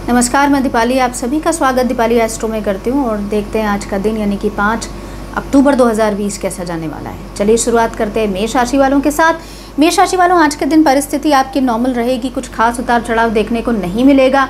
नमस्कार, मैं दीपाली आप सभी का स्वागत दीपाली एस्ट्रो में करती हूँ और देखते हैं आज का दिन यानी कि 5 अक्टूबर 2020 कैसा जाने वाला है। चलिए शुरुआत करते हैं मेष राशि वालों के साथ। मेष राशि वालों, आज के दिन परिस्थिति आपकी नॉर्मल रहेगी, कुछ खास उतार चढ़ाव देखने को नहीं मिलेगा।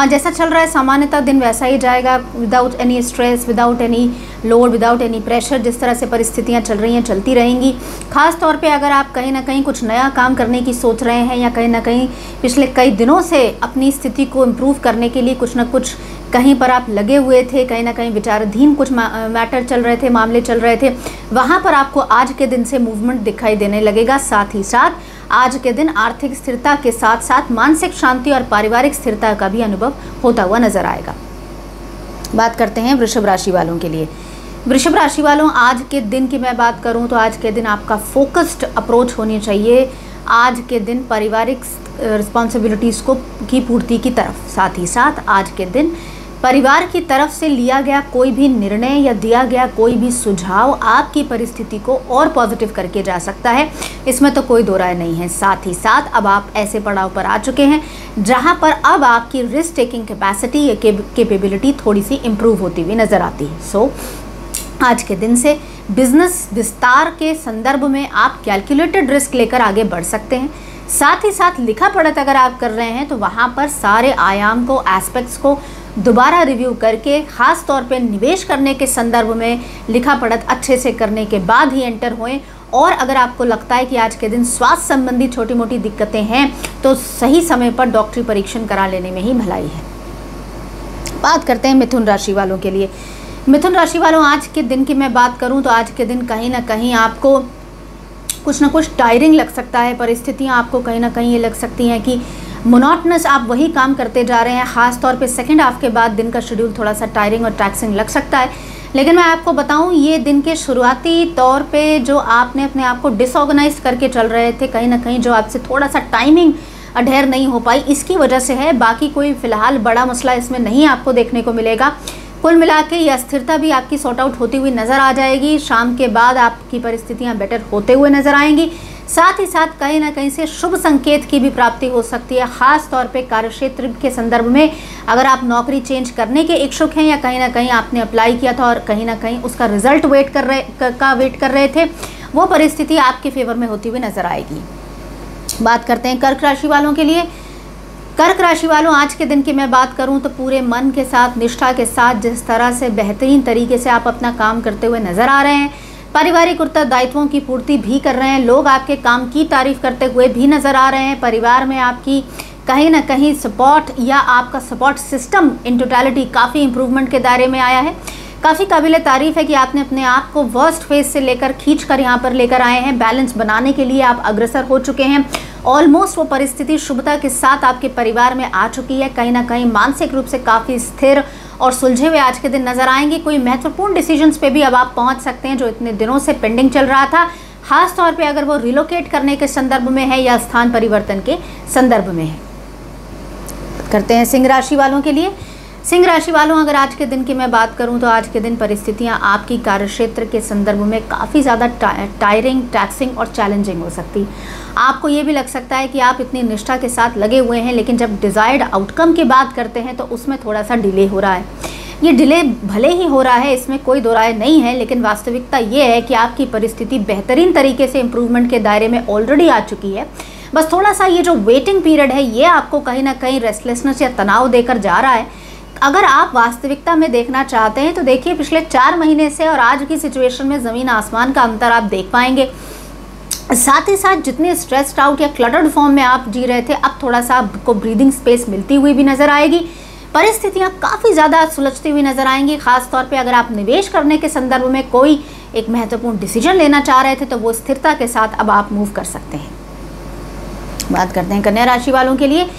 जैसा चल रहा है सामान्यतः दिन वैसा ही जाएगा, without any stress, without any load, without any pressure. जिस तरह से परिस्थितियां चल रही हैं चलती रहेंगी। खास तौर पे अगर आप कहीं ना कहीं कुछ नया काम करने की सोच रहे हैं या कहीं ना कहीं पिछले कई दिनों से अपनी स्थिति को इम्प्रूव करने के लिए कुछ ना कुछ कहीं पर आप लगे हुए थे, कहीं ना कहीं विचाराधीन कुछ मैटर चल रहे थे, मामले चल रहे थे, वहाँ पर आपको आज के दिन से मूवमेंट दिखाई देने लगेगा। साथ ही साथ आज के दिन आर्थिक स्थिरता के साथ साथ मानसिक शांति और पारिवारिक स्थिरता का भी अनुभव होता हुआ नजर आएगा। बात करते हैं वृषभ राशि वालों के लिए। वृषभ राशि वालों, आज के दिन की मैं बात करूं तो आज के दिन आपका फोकस्ड अप्रोच होनी चाहिए आज के दिन पारिवारिक रिस्पॉन्सिबिलिटीज़ की पूर्ति की तरफ। साथ ही साथ आज के दिन परिवार की तरफ से लिया गया कोई भी निर्णय या दिया गया कोई भी सुझाव आपकी परिस्थिति को और पॉजिटिव करके जा सकता है, इसमें तो कोई दो राय नहीं है। साथ ही साथ अब आप ऐसे पड़ाव पर आ चुके हैं जहां पर अब आपकी रिस्क टेकिंग कैपेसिटी या कैपेबिलिटी थोड़ी सी इम्प्रूव होती हुई नजर आती है। आज के दिन से बिजनेस विस्तार के संदर्भ में आप कैलकुलेटेड रिस्क लेकर आगे बढ़ सकते हैं। साथ ही साथ लिखा पढ़त अगर आप कर रहे हैं तो वहाँ पर सारे आयाम को, एस्पेक्ट्स को दोबारा रिव्यू करके खास तौर पे निवेश करने के संदर्भ में लिखा पढ़त अच्छे से करने के बाद ही एंटर होएं। और अगर आपको लगता है कि आज के दिन स्वास्थ्य संबंधी छोटी मोटी दिक्कतें हैं तो सही समय पर डॉक्टरी परीक्षण करा लेने में ही भलाई है। बात करते हैं मिथुन राशि वालों के लिए। मिथुन राशि वालों, आज के दिन की मैं बात करूं तो आज के दिन कहीं ना कहीं आपको कुछ ना कुछ टायरिंग लग सकता है। परिस्थितियां आपको कहीं ना कहीं ये लग सकती हैं कि मोनोटनस आप वही काम करते जा रहे हैं। खास तौर पे सेकंड हाफ के बाद दिन का शेड्यूल थोड़ा सा टायरिंग और टैक्सिंग लग सकता है। लेकिन मैं आपको बताऊं, ये दिन के शुरुआती तौर पे जो आपने अपने आप को डिसऑर्गेनाइज करके चल रहे थे, कहीं ना कहीं जो आपसे थोड़ा सा टाइमिंग अडहेर नहीं हो पाई, इसकी वजह से है। बाकी कोई फिलहाल बड़ा मसला इसमें नहीं आपको देखने को मिलेगा। कुल मिला के यह अस्थिरता भी आपकी सॉर्ट आउट होती हुई नज़र आ जाएगी। शाम के बाद आपकी परिस्थितियां बेटर होते हुए नज़र आएंगी। साथ ही साथ कहीं ना कहीं से शुभ संकेत की भी प्राप्ति हो सकती है। खास तौर पे कार्यक्षेत्र के संदर्भ में अगर आप नौकरी चेंज करने के इच्छुक हैं या कहीं ना कहीं आपने अप्लाई किया था और कहीं ना कहीं उसका रिजल्ट वेट कर रहे थे, वो परिस्थिति आपके फेवर में होती हुई नज़र आएगी। बात करते हैं कर्क राशि वालों के लिए। कर्क राशि वालों, आज के दिन की मैं बात करूं तो पूरे मन के साथ, निष्ठा के साथ जिस तरह से बेहतरीन तरीके से आप अपना काम करते हुए नजर आ रहे हैं, पारिवारिक उत्तरदायित्वों की पूर्ति भी कर रहे हैं, लोग आपके काम की तारीफ करते हुए भी नजर आ रहे हैं। परिवार में आपकी कहीं ना कहीं सपोर्ट या आपका सपोर्ट सिस्टम इन टोटलिटी काफ़ी इंप्रूवमेंट के दायरे में आया है। काफ़ी काबिल तारीफ है कि आपने अपने आप को वर्स्ट फेज से लेकर खींच कर यहाँ पर लेकर आए हैं। बैलेंस बनाने के लिए आप अग्रसर हो चुके हैं। ऑलमोस्ट वो परिस्थिति शुभता के साथ आपके परिवार में आ चुकी है। कहीं ना कहीं मानसिक रूप से काफ़ी स्थिर और सुलझे हुए आज के दिन नजर आएंगे। कोई महत्वपूर्ण डिसीजंस पे भी अब आप पहुंच सकते हैं जो इतने दिनों से पेंडिंग चल रहा था। खास तौर पे अगर वो रिलोकेट करने के संदर्भ में है या स्थान परिवर्तन के संदर्भ में है। करते हैं सिंह राशि वालों के लिए। सिंह राशि वालों, अगर आज के दिन की मैं बात करूं तो आज के दिन परिस्थितियां आपकी कार्यक्षेत्र के संदर्भ में काफ़ी ज़्यादा टायरिंग, टैक्सिंग और चैलेंजिंग हो सकती। आपको ये भी लग सकता है कि आप इतनी निष्ठा के साथ लगे हुए हैं, लेकिन जब डिज़ायर्ड आउटकम की बात करते हैं तो उसमें थोड़ा सा डिले हो रहा है। ये डिले भले ही हो रहा है, इसमें कोई दो राय नहीं है, लेकिन वास्तविकता ये है कि आपकी परिस्थिति बेहतरीन तरीके से इम्प्रूवमेंट के दायरे में ऑलरेडी आ चुकी है। बस थोड़ा सा ये जो वेटिंग पीरियड है ये आपको कहीं ना कहीं रेस्टलेसनेस या तनाव देकर जा रहा है। अगर आप वास्तविकता में देखना चाहते हैं तो देखिए, पिछले 4 महीने से और आज की सिचुएशन में ज़मीन आसमान का अंतर आप देख पाएंगे। साथ ही साथ जितने स्ट्रेस्ड आउट या क्लटर्ड फॉर्म में आप जी रहे थे, अब थोड़ा सा आपको ब्रीदिंग स्पेस मिलती हुई भी नज़र आएगी। परिस्थितियाँ काफ़ी ज़्यादा सुलझती हुई नज़र आएंगी। खास तौर पे अगर आप निवेश करने के संदर्भ में कोई एक महत्वपूर्ण डिसीजन लेना चाह रहे थे तो वो स्थिरता के साथ अब आप मूव कर सकते हैं। बात करते हैं कन्या राशि वालों के लिए।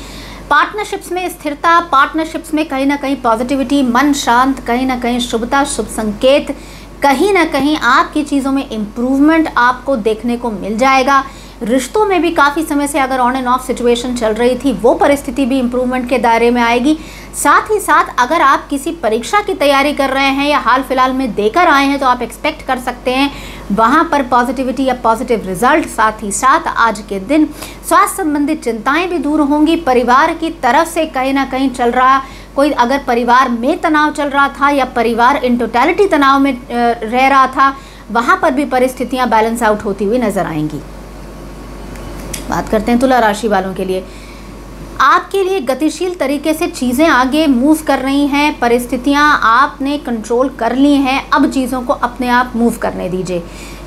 पार्टनरशिप्स में स्थिरता, पार्टनरशिप्स में कहीं ना कहीं पॉजिटिविटी, मन शांत, कहीं ना कहीं शुभता, शुभ संकेत, कहीं ना कहीं आपकी चीज़ों में इम्प्रूवमेंट आपको देखने को मिल जाएगा। रिश्तों में भी काफ़ी समय से अगर ऑन एंड ऑफ सिचुएशन चल रही थी, वो परिस्थिति भी इम्प्रूवमेंट के दायरे में आएगी। साथ ही साथ अगर आप किसी परीक्षा की तैयारी कर रहे हैं या हाल फिलहाल में देकर आए हैं, तो आप एक्सपेक्ट कर सकते हैं वहाँ पर पॉजिटिविटी या पॉजिटिव रिजल्ट। साथ ही साथ आज के दिन स्वास्थ्य संबंधित चिंताएं भी दूर होंगी। परिवार की तरफ से कहीं ना कहीं चल रहा कोई अगर परिवार में तनाव चल रहा था या परिवार इन टोटलिटी तनाव में रह रहा था, वहाँ पर भी परिस्थितियाँ बैलेंस आउट होती हुई नजर आएंगी। बात करते हैं तुला राशि वालों के लिए। आपके लिए गतिशील तरीके से चीज़ें आगे मूव कर रही हैं, परिस्थितियां आपने कंट्रोल कर ली हैं, अब चीज़ों को अपने आप मूव करने दीजिए।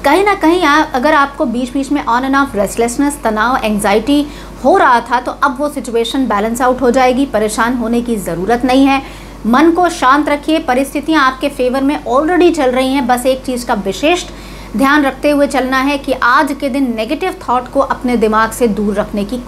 कहीं ना कहीं अगर आपको बीच बीच में ऑन एंड ऑफ रेस्टलेसनेस, तनाव, एंग्जाइटी हो रहा था, तो अब वो सिचुएशन बैलेंस आउट हो जाएगी। परेशान होने की ज़रूरत नहीं है, मन को शांत रखिए। परिस्थितियाँ आपके फेवर में ऑलरेडी चल रही हैं, बस एक चीज़ का विशेष ध्यान रखते हुए चलना है कि आज के दिन नेगेटिव थॉट को अपने दिमाग से दूर रखने की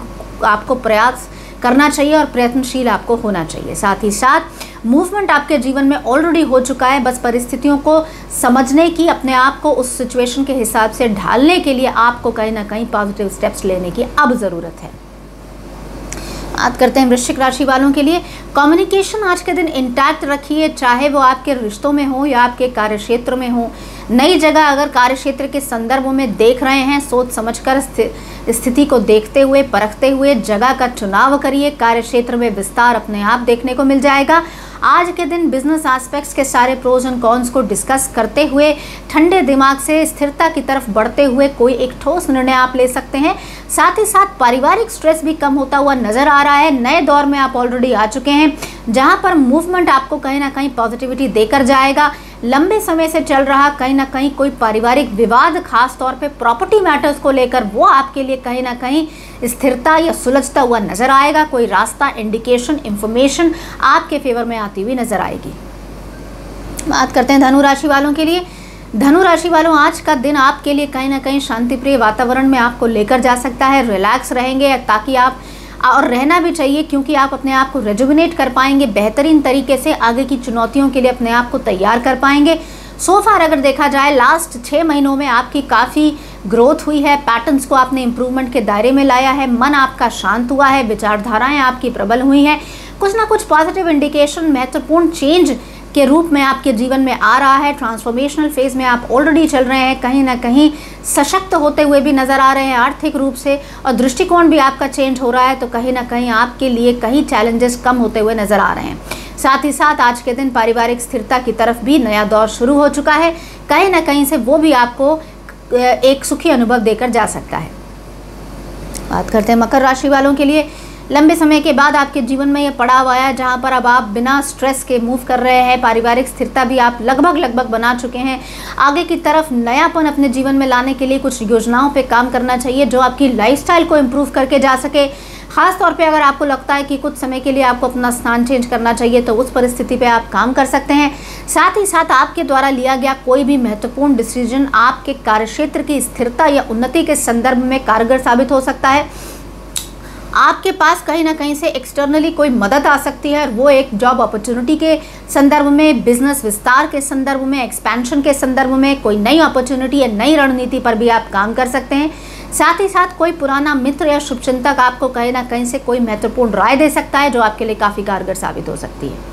आपको प्रयास करना चाहिए और प्रयत्नशील आपको होना चाहिए। साथ ही साथ मूवमेंट आपके जीवन में ऑलरेडी हो चुका है, बस परिस्थितियों को समझने की, अपने आप को उस सिचुएशन के हिसाब से ढालने के लिए आपको कहीं ना कहीं पॉजिटिव स्टेप्स लेने की अब ज़रूरत है। बात करते हैं वृश्चिक राशि वालों के लिए। कम्युनिकेशन आज के दिन इंटैक्ट रखिए, चाहे वो आपके रिश्तों में हो या आपके कार्यक्षेत्र में हो। नई जगह अगर कार्यक्षेत्र के संदर्भ में देख रहे हैं, सोच समझकर स्थिति को देखते हुए, परखते हुए जगह का चुनाव करिए। कार्यक्षेत्र में विस्तार अपने आप देखने को मिल जाएगा। आज के दिन बिजनेस एस्पेक्ट्स के सारे प्रोज एंड कॉन्स को डिस्कस करते हुए ठंडे दिमाग से स्थिरता की तरफ बढ़ते हुए कोई एक ठोस निर्णय आप ले सकते हैं। साथ ही साथ पारिवारिक स्ट्रेस भी कम होता हुआ नजर आ रहा है। नए दौर में आप ऑलरेडी आ चुके हैं, जहां पर मूवमेंट आपको कहीं ना कहीं पॉजिटिविटी देकर जाएगा। लंबे समय से चल रहा कहीं ना कहीं कोई पारिवारिक विवाद, खास तौर पे प्रॉपर्टी मैटर्स को लेकर, वो आपके लिए कहीं ना कहीं स्थिरता या सुलझता हुआ नजर आएगा। कोई रास्ता, इंडिकेशन, इंफॉर्मेशन आपके फेवर में आती हुई नजर आएगी। बात करते हैं धनु राशि वालों के लिए। धनु राशि वालों, आज का दिन आपके लिए कहीं ना कहीं शांतिप्रिय वातावरण में आपको लेकर जा सकता है। रिलैक्स रहेंगे ताकि आप, और रहना भी चाहिए, क्योंकि आप अपने आप को रेजुविनेट कर पाएंगे, बेहतरीन तरीके से आगे की चुनौतियों के लिए अपने आप को तैयार कर पाएंगे। सो फार अगर देखा जाए लास्ट 6 महीनों में आपकी काफ़ी ग्रोथ हुई है, पैटर्न्स को आपने इम्प्रूवमेंट के दायरे में लाया है, मन आपका शांत हुआ है, विचारधाराएं आपकी प्रबल हुई हैं। कुछ ना कुछ पॉजिटिव इंडिकेशन महत्वपूर्ण चेंज के रूप में आपके जीवन में आ रहा है। ट्रांसफॉर्मेशनल फेज में आप ऑलरेडी चल रहे हैं, कहीं ना कहीं सशक्त होते हुए भी नजर आ रहे हैं आर्थिक रूप से, और दृष्टिकोण भी आपका चेंज हो रहा है, तो कहीं ना कहीं आपके लिए कई चैलेंजेस कम होते हुए नजर आ रहे हैं। साथ ही साथ आज के दिन पारिवारिक स्थिरता की तरफ भी नया दौर शुरू हो चुका है, कहीं ना कहीं से वो भी आपको एक सुखी अनुभव देकर जा सकता है। बात करते हैं मकर राशि वालों के लिए। लंबे समय के बाद आपके जीवन में ये पड़ाव आया है, जहाँ पर अब आप बिना स्ट्रेस के मूव कर रहे हैं। पारिवारिक स्थिरता भी आप लगभग बना चुके हैं। आगे की तरफ नयापन अपने जीवन में लाने के लिए कुछ योजनाओं पे काम करना चाहिए, जो आपकी लाइफस्टाइल को इम्प्रूव करके जा सके। खास तौर पे अगर आपको लगता है कि कुछ समय के लिए आपको अपना स्थान चेंज करना चाहिए, तो उस परिस्थिति पे आप काम कर सकते हैं। साथ ही साथ आपके द्वारा लिया गया कोई भी महत्वपूर्ण डिसीजन आपके कार्यक्षेत्र की स्थिरता या उन्नति के संदर्भ में कारगर साबित हो सकता है। आपके पास कहीं ना कहीं से एक्सटर्नली कोई मदद आ सकती है, और वो एक जॉब अपॉर्चुनिटी के संदर्भ में, बिजनेस विस्तार के संदर्भ में, एक्सपेंशन के संदर्भ में, कोई नई अपॉर्चुनिटी या नई रणनीति पर भी आप काम कर सकते हैं। साथ ही साथ कोई पुराना मित्र या शुभचिंतक आपको कहीं ना कहीं से कोई महत्वपूर्ण राय दे सकता है, जो आपके लिए काफ़ी कारगर साबित हो सकती है।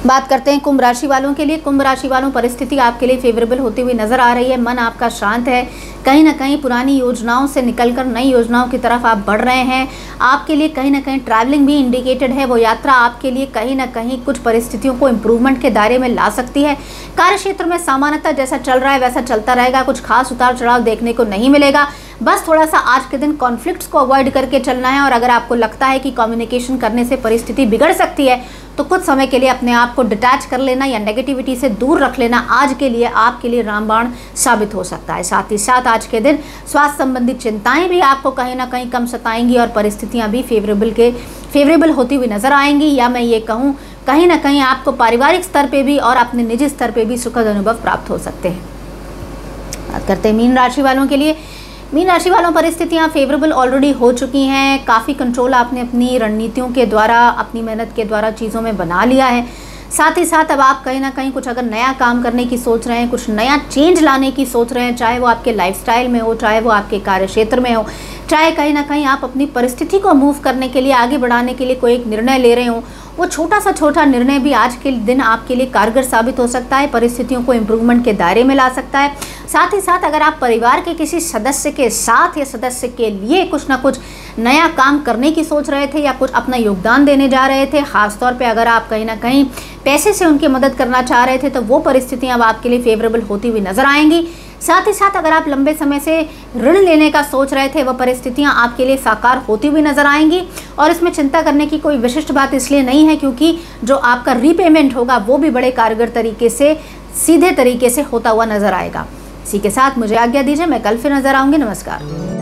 बात करते हैं कुंभ राशि वालों के लिए। कुंभ राशि वालों, परिस्थिति आपके लिए फेवरेबल होती हुई नजर आ रही है। मन आपका शांत है, कहीं ना कहीं पुरानी योजनाओं से निकलकर नई योजनाओं की तरफ आप बढ़ रहे हैं। आपके लिए कहीं ना कहीं ट्रैवलिंग भी इंडिकेटेड है। वो यात्रा आपके लिए कहीं ना कहीं कुछ परिस्थितियों को इम्प्रूवमेंट के दायरे में ला सकती है। कार्यक्षेत्र में सामान्यतः जैसा चल रहा है वैसा चलता रहेगा, कुछ खास उतार चढ़ाव देखने को नहीं मिलेगा। बस थोड़ा सा आज के दिन कॉन्फ्लिक्ट्स को अवॉइड करके चलना है, और अगर आपको लगता है कि कम्युनिकेशन करने से परिस्थिति बिगड़ सकती है, तो कुछ समय के लिए अपने आप को डिटैच कर लेना या नेगेटिविटी से दूर रख लेना आज के लिए आपके लिए रामबाण साबित हो सकता है। साथ ही साथ आज के दिन स्वास्थ्य संबंधित चिंताएं भी आपको कहीं ना कहीं कम सताएंगी, और परिस्थितियां भी फेवरेबल होती हुई नजर आएंगी, या मैं ये कहूँ कहीं ना कहीं आपको पारिवारिक स्तर पे भी और अपने निजी स्तर पे भी सुखद अनुभव प्राप्त हो सकते हैं। बात करते हैं मीन राशि वालों के लिए। मीन राशि वालों, परिस्थितियां फेवरेबल ऑलरेडी हो चुकी हैं। काफ़ी कंट्रोल आपने अपनी रणनीतियों के द्वारा, अपनी मेहनत के द्वारा चीज़ों में बना लिया है। साथ ही साथ अब आप कहीं ना कहीं कुछ अगर नया काम करने की सोच रहे हैं, कुछ नया चेंज लाने की सोच रहे हैं, चाहे वो आपके लाइफस्टाइल में हो, चाहे वो आपके कार्य क्षेत्र में हो, चाहे कहीं ना कहीं आप अपनी परिस्थिति को मूव करने के लिए, आगे बढ़ाने के लिए कोई एक निर्णय ले रहे हो, वो छोटा निर्णय भी आज के दिन आपके लिए कारगर साबित हो सकता है, परिस्थितियों को इम्प्रूवमेंट के दायरे में ला सकता है। साथ ही साथ अगर आप परिवार के किसी सदस्य के साथ या सदस्य के लिए कुछ ना कुछ नया काम करने की सोच रहे थे या कुछ अपना योगदान देने जा रहे थे, खासतौर पे अगर आप कहीं ना कहीं पैसे से उनकी मदद करना चाह रहे थे, तो वो परिस्थितियां अब आपके लिए फेवरेबल होती हुई नजर आएंगी। साथ ही साथ अगर आप लंबे समय से ऋण लेने का सोच रहे थे, वह परिस्थितियां आपके लिए साकार होती हुई नजर आएंगी। और इसमें चिंता करने की कोई विशिष्ट बात इसलिए नहीं है क्योंकि जो आपका रीपेमेंट होगा वो भी बड़े कारगर तरीके से, सीधे तरीके से होता हुआ नजर आएगा। इसी के साथ मुझे आज्ञा दीजिए, मैं कल फिर नजर आऊंगी। नमस्कार।